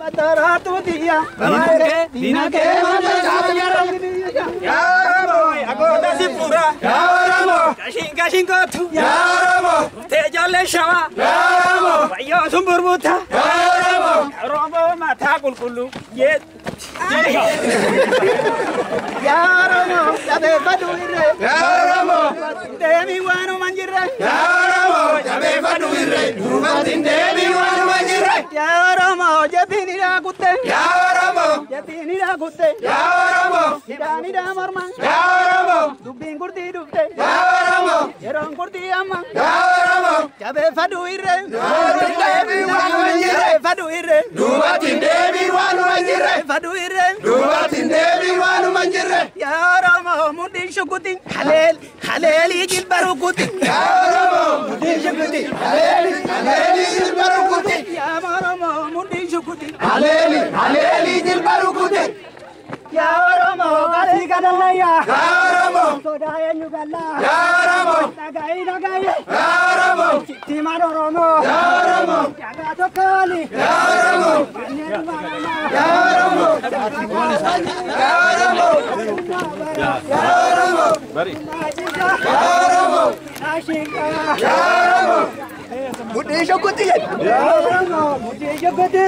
Taratu dia, dina ke mana ya Ramo, aku dah sipura, ya Ramo, kasing kotu, ya Ramo, tejale shawa, ya Ramo, ayo sumbur buta, ya Ramo, Ramo mata kulkulu, ye, ya Ramo, jabe paduire, ya Ramo, demi wanu manjira, ya Ramo, jabe paduire, dubatin demi wanu manjira, ya Ramo, jatini rakutte, ya Ramo, jatini rakutte, ya Ramo, idani damarman, ya Ramo, dubin kurti dubte, ya Ramo, yerong kurti amma, ya Ramo, jabe paduire, dubatin demi wanu manjira, paduire, dubatin demi wanu manjira, paduire, dubatin demi wanu manjira, ya Ramo, mudin shukuti, haleli jilbarukuti, ya Ramo, mudin shukuti, haleli jilbarukuti, ya Ramo, mudin shukuti, haleli jilbarukuti, ya Ramo, kasi kadalaya, ya Ramo, sodaya nyugala, ya Ramo, nagai, ya Ramo, timaro Ramo, ya Ramo, jaga tokali, ya Ramo, ya Ramo, ya Ramo, ya Ramo, bari, ya Ramo, ashika, ya Ramo, mudin shukuti, ya Ramo, mudin shukuti.